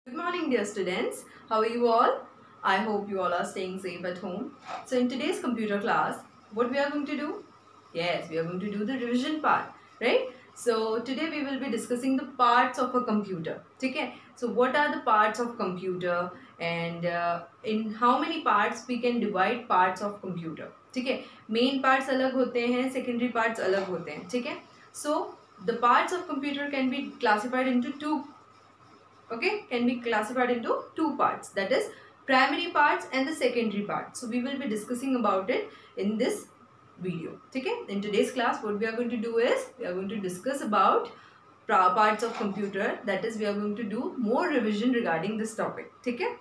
Good morning, dear students. How are you all? I hope you all are staying safe at home. So in today's computer class, what we are going to do? Yes, we are going to do the revision part, right? So today we will be discussing the parts of a computer. Okay? So what are the parts of computer and in how many parts we can divide parts of computer? ठीक है, main parts अलग होते हैं, secondary parts अलग होते हैं. ठीक है, so the parts of computer can be classified into two. Okay, can be classified into two parts, that is primary parts and the secondary parts. So we will be discussing about it in this video. Okay, in today's class what we are going to do is we are going to discuss about parts of computer, that is we are going to do more revision regarding this topic. Okay,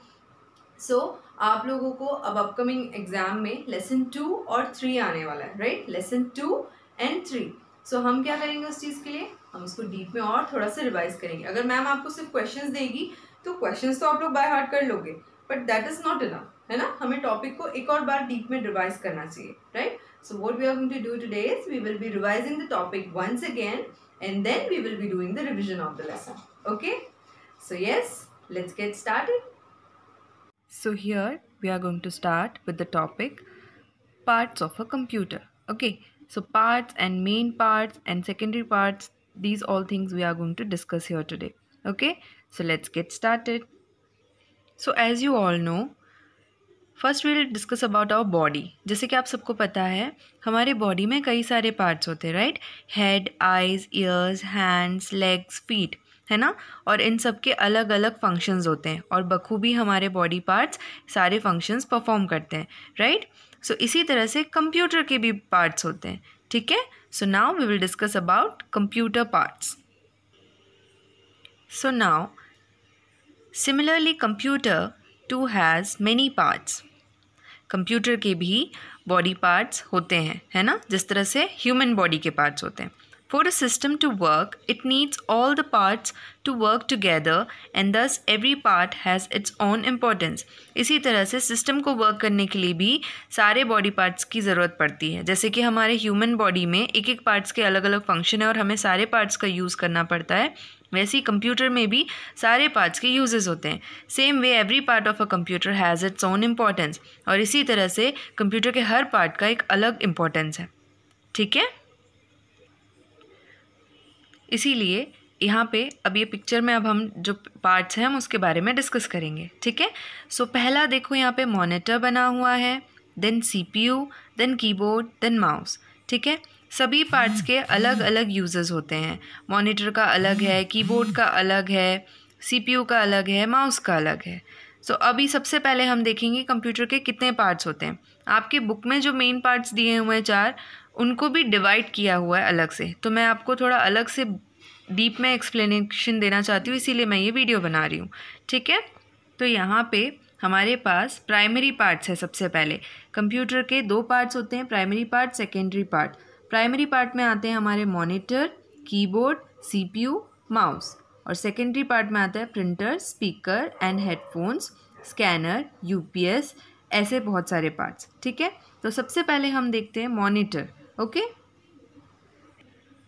so आप लोगों को अब upcoming exam में lesson 2 और 3 आने वाला है, right? Lesson 2 and 3. सो हम क्या करेंगे उस चीज़ के लिए, हम उसको डीप में और थोड़ा सा रिवाइज करेंगे. अगर मैम आपको सिर्फ क्वेश्चंस देगी तो क्वेश्चंस तो आप लोग बाय हार्ट कर लोगे, but that is not enough, है ना. हमें टॉपिक को एक और बार डीप में रिवाइज करना चाहिए, right? So what we are going to do today is we will be revising the topic once again and then we will be doing the revision of the lesson. Okay, so yes, let's get started. So here we are going to start with the topic parts of a computer. Okay, so parts and main parts and secondary parts, these all things we are going to discuss here today. Okay, so let's get started. So as you all know, first we'll discuss about our body. जैसे कि आप सबको पता है हमारे body में कई सारे पार्ट्स होते हैं, right? Head, eyes, years, hands, legs, feet, है ना. और इन सब के अलग अलग फंक्शंस होते हैं और बखूबी हमारे बॉडी पार्ट्स सारे फंक्शंस परफॉर्म करते हैं, राइट? सो इसी तरह से कंप्यूटर के भी पार्ट्स होते हैं. ठीक है, so now we will discuss about computer parts. So now similarly computer too has many parts. Computer के भी बॉडी पार्ट्स होते हैं, है ना, जिस तरह से ह्यूमन बॉडी के पार्ट्स होते हैं. For a system to work, it needs all the parts to work together and thus every part has its own importance. इसी तरह से सिस्टम को वर्क करने के लिए भी सारे बॉडी पार्ट्स की ज़रूरत पड़ती है. जैसे कि हमारे ह्यूमन बॉडी में एक एक पार्ट्स के अलग अलग फंक्शन है और हमें सारे पार्ट्स का यूज़ करना पड़ता है, वैसे ही कंप्यूटर में भी सारे पार्ट्स के यूजेस होते हैं. Same way every part of a computer has its own importance. और इसी तरह से कंप्यूटर के हर पार्ट का एक अलग इम्पॉर्टेंस है. ठीक है, इसीलिए यहाँ पे अब ये पिक्चर में अब हम जो पार्ट्स हैं हम उसके बारे में डिस्कस करेंगे. ठीक है, सो पहला देखो यहाँ पे मॉनिटर बना हुआ है, then CPU, then keyboard, then mouse. ठीक है, सभी पार्ट्स के अलग अलग यूजेस होते हैं. मॉनिटर का अलग है, कीबोर्ड का अलग है, CPU का अलग है, माउस का अलग है. सो अभी सबसे पहले हम देखेंगे कंप्यूटर के कितने पार्ट्स होते हैं. आपके बुक में जो मेन पार्ट्स दिए हुए हैं 4, उनको भी डिवाइड किया हुआ है अलग से. तो मैं आपको थोड़ा अलग से डीप में एक्सप्लेनेशन देना चाहती हूँ, इसीलिए मैं ये वीडियो बना रही हूँ. ठीक है, तो यहाँ पे हमारे पास प्राइमरी पार्ट्स है. सबसे पहले कंप्यूटर के 2 पार्ट्स होते हैं, primary part, secondary part. Primary part में आते हैं हमारे मॉनिटर, कीबोर्ड, CPU, माउस. और सेकेंडरी पार्ट में आता है printer, speaker and headphones, scanner, UPS, ऐसे बहुत सारे पार्ट्स. ठीक है, तो सबसे पहले हम देखते हैं monitor. Okay,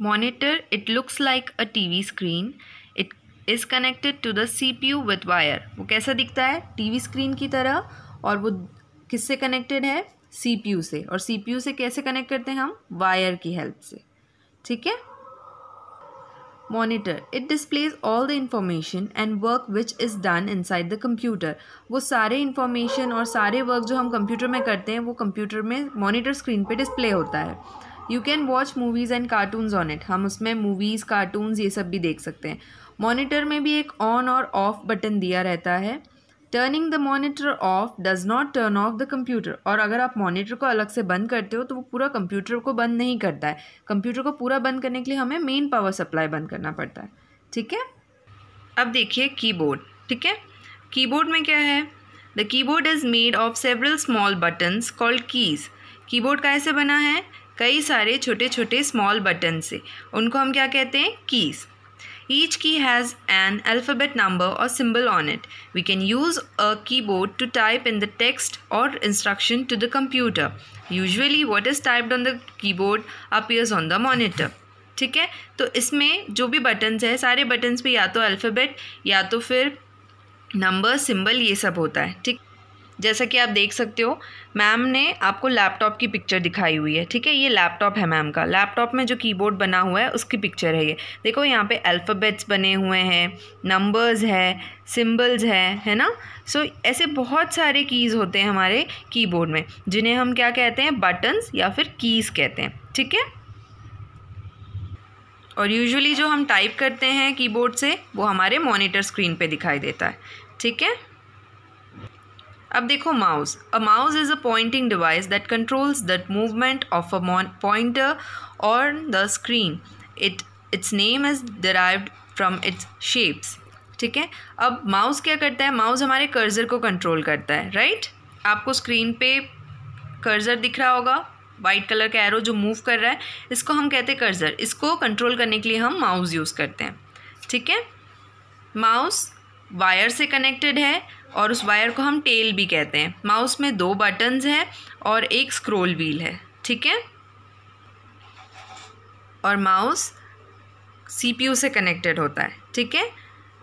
monitor it looks like a TV screen. It is connected to the CPU with wire. वो कैसा दिखता है? TV स्क्रीन की तरह. और वो किससे कनेक्टेड है? CPU से. और CPU से कैसे कनेक्ट करते हैं हम? वायर की हेल्प से. ठीक है, monitor it displays all the information and work which is done inside the computer. वो सारे इंफॉर्मेशन और सारे वर्क जो हम कंप्यूटर में करते हैं वो कंप्यूटर में मॉनिटर स्क्रीन पे डिस्प्ले होता है. You can watch movies and cartoons on it. हम उसमें मूवीज़, कार्टून्स ये सब भी देख सकते हैं. मॉनिटर में भी एक ऑन और ऑफ बटन दिया रहता है. Turning the monitor of does not turn off the computer. और अगर आप मॉनिटर को अलग से बंद करते हो तो वो पूरा कंप्यूटर को बंद नहीं करता है. कंप्यूटर को पूरा बंद करने के लिए हमें मेन पावर सप्लाई बंद करना पड़ता है. ठीक है, अब देखिए कीबोर्ड. ठीक है, कीबोर्ड में क्या है? The keyboard is made of several small buttons called keys. Keyboard कैसे बना है? कई सारे छोटे छोटे स्मॉल बटन से. उनको हम क्या कहते हैं? Keys. Each key has an alphabet number or symbol on it. We can use a keyboard to type in the text or instruction to the computer. Usually what is typed on the keyboard appears on the monitor. ठीक है, तो इसमें जो भी buttons है सारे buttons पे या तो अल्फ़ाबेट या तो फिर नंबर, सिंबल, ये सब होता है। ठीक, जैसा कि आप देख सकते हो मैम ने आपको लैपटॉप की पिक्चर दिखाई हुई है। ठीक है, ये लैपटॉप है मैम का। लैपटॉप में जो कीबोर्ड बना हुआ है उसकी पिक्चर है ये। देखो यहाँ पे अल्फ़ाबेट्स बने हुए हैं, नंबर्स है, सिंबल्स है ना। सो ऐसे बहुत सारे कीज़ होते हैं हमारे कीबोर्ड में, जिन्हें हम क्या कहते हैं, बटन्स या फिर कीज़ कहते हैं। ठीक है, और यूजुअली जो हम टाइप करते हैं कीबोर्ड से वो हमारे मॉनिटर स्क्रीन पे दिखाई देता है। ठीक है, अब देखो mouse. A mouse is a pointing device that controls the movement of a pointer on the screen. It's name is derived from its shapes. ठीक है, अब माउस क्या करता है, माउस हमारे कर्सर को कंट्रोल करता है। राइट, आपको स्क्रीन पे कर्सर दिख रहा होगा, वाइट कलर का एरो जो मूव कर रहा है, इसको हम कहते हैं कर्सर। इसको कंट्रोल करने के लिए हम माउस यूज़ करते हैं। ठीक है, माउस वायर से कनेक्टेड है और उस वायर को हम टेल भी कहते हैं। माउस में 2 बटन्स हैं और एक स्क्रॉल व्हील है। ठीक है, और माउस सीपीयू से कनेक्टेड होता है। ठीक है,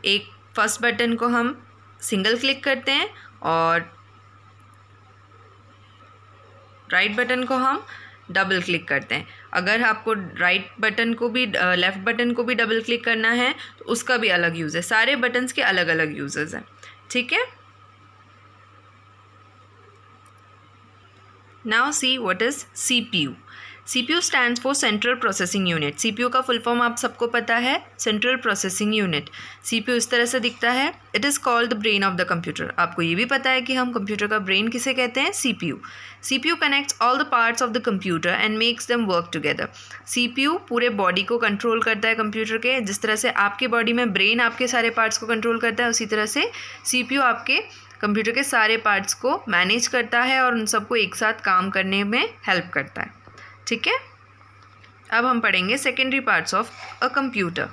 एक फर्स्ट बटन को हम सिंगल क्लिक करते हैं और राइट बटन को हम डबल क्लिक करते हैं। अगर आपको राइट बटन को भी लेफ़्ट बटन को भी डबल क्लिक करना है तो उसका भी अलग यूज़ है। सारे बटन्स के अलग अलग यूजेस हैं। ठीक है, now see what is CPU। CPU stands for central processing unit. CPU का फुल फॉर्म आप सबको पता है, सेंट्रल प्रोसेसिंग यूनिट। CPU इस तरह से दिखता है। It is called the brain of the computer. आपको ये भी पता है कि हम कंप्यूटर का ब्रेन किसे कहते हैं, CPU। CPU connects all the parts of the computer and makes them work together. CPU पूरे बॉडी को कंट्रोल करता है कंप्यूटर के। जिस तरह से आपके बॉडी में ब्रेन आपके सारे पार्ट्स को कंट्रोल करता है, उसी तरह से CPU आपके कंप्यूटर के सारे पार्ट्स को मैनेज करता है और उन सबको एक साथ काम करने में हेल्प करता है। ठीक है, अब हम पढ़ेंगे secondary parts of a computer.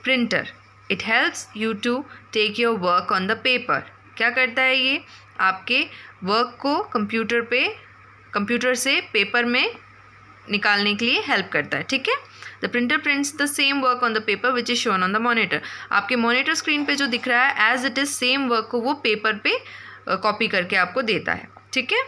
Printer, it helps you to take your work on the paper. क्या करता है ये, आपके वर्क को कंप्यूटर से पेपर में निकालने के लिए हेल्प करता है। ठीक है, the printer prints the same work on the paper which is shown on the monitor. आपके मॉनिटर स्क्रीन पे जो दिख रहा है as it is same work को वो पेपर पे कॉपी करके आपको देता है। ठीक है,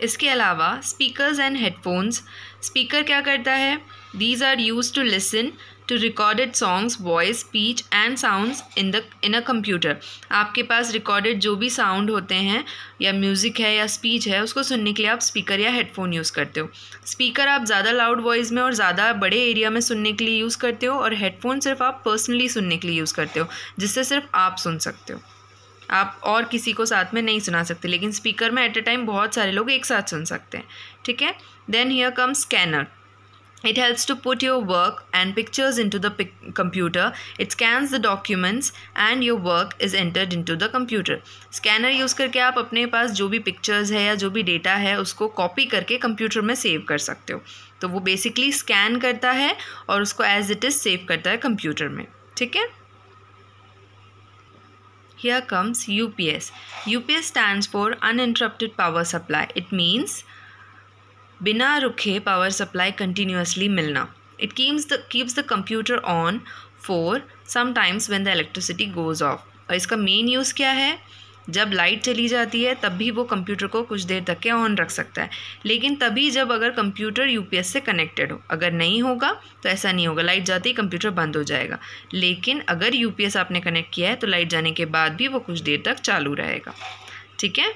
इसके अलावा स्पीकर्स एंड हेडफोन्स। स्पीकर क्या करता है, these are use to listen to recorded songs, voice, speech and sounds in a computer. आपके पास रिकॉर्डेड जो भी साउंड होते हैं या म्यूज़िक है या स्पीच है, उसको सुनने के लिए आप स्पीकर या हेडफोन यूज़ करते हो। स्पीकर आप ज़्यादा लाउड वॉइस में और ज़्यादा बड़े एरिया में सुनने के लिए यूज़ करते हो, और हेडफोन सिर्फ आप पर्सनली सुनने के लिए यूज़ करते हो, जिससे सिर्फ आप सुन सकते हो, आप और किसी को साथ में नहीं सुना सकते। लेकिन स्पीकर में एट ए टाइम बहुत सारे लोग एक साथ सुन सकते हैं। ठीक है, then here comes scanner. It helps to put your work and pictures into the computer. It scans the documents and your work is entered into the computer. Scanner use करके आप अपने पास जो भी पिक्चर्स है या जो भी डेटा है उसको कॉपी करके कंप्यूटर में सेव कर सकते हो। तो वो बेसिकली स्कैन करता है और उसको एज इट इज़ सेव करता है कंप्यूटर में। ठीक है, here comes UPS. UPS stands for uninterrupted power supply. It means बिना रुके पावर सप्लाई कंटिन्यूसली मिलना। It keeps the computer on for some times when the electricity goes off. और इसका मेन यूज़ क्या है, जब लाइट चली जाती है तब भी वो कंप्यूटर को कुछ देर तक के ऑन रख सकता है, लेकिन तभी जब अगर कंप्यूटर यूपीएस से कनेक्टेड हो। अगर नहीं होगा तो ऐसा नहीं होगा, लाइट जाते ही कंप्यूटर बंद हो जाएगा। लेकिन अगर यूपीएस आपने कनेक्ट किया है तो लाइट जाने के बाद भी वो कुछ देर तक चालू रहेगा। ठीक है,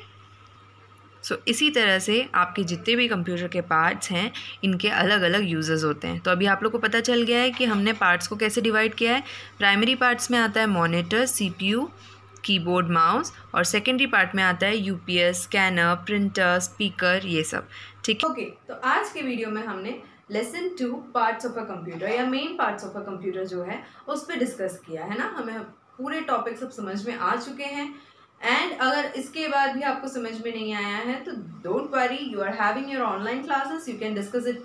सो इसी तरह से आपके जितने भी कंप्यूटर के पार्ट्स हैं इनके अलग अलग यूजेस होते हैं। तो अभी आप लोग को पता चल गया है कि हमने पार्ट्स को कैसे डिवाइड किया है। प्राइमरी पार्ट्स में आता है मॉनिटर, सीपीयू, कीबोर्ड, माउस, और सेकेंडरी पार्ट में आता है यूपीएस, स्कैनर, प्रिंटर, स्पीकर, ये सब। ठीक है, ओके, तो आज के वीडियो में हमने lesson 2 parts of a computer या main parts of a computer जो है उस पर डिस्कस किया है ना। हमें पूरे टॉपिक सब समझ में आ चुके हैं। एंड अगर इसके बाद भी आपको समझ में नहीं आया है तो don't worry, you are having your online classes, you can discuss it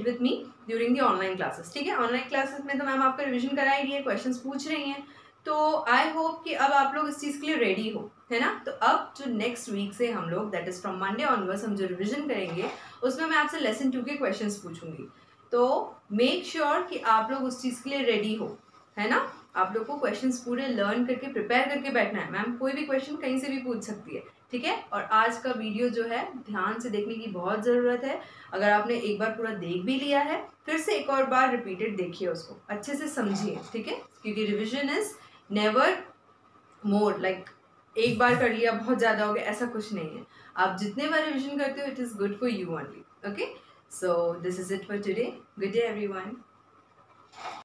with me during the online classes. ठीक है, ऑनलाइन क्लासेस में तो मैम आपका रिविजन करा ही रही है, क्वेश्चंस पूछ रही हैं, तो आई होप कि अब आप लोग इस चीज़ के लिए रेडी हो, है ना। तो अब जो नेक्स्ट वीक से हम लोग that is from Monday onwards हम जो रिविजन करेंगे उसमें मैं आपसे लेसन 2 के क्वेश्चंस पूछूंगी। तो मेक श्योर कि आप लोग उस चीज़ के लिए रेडी हो, है ना। आप लोग को क्वेश्चंस पूरे लर्न करके प्रिपेयर करके बैठना है। मैम कोई भी क्वेश्चन कहीं से भी पूछ सकती है, ठीक है। और आज का वीडियो जो है ध्यान से देखने की बहुत ज़रूरत है। अगर आपने एक बार पूरा देख भी लिया है, फिर से एक और बार रिपीटेड देखिए, उसको अच्छे से समझिए, ठीक है। क्योंकि revision is never more, like एक बार कर लिया बहुत ज़्यादा हो गया, ऐसा कुछ नहीं है। आप जितने बार रिविजन करते हो, it is good for you only. Okay, so this is it for today. Good day everyone.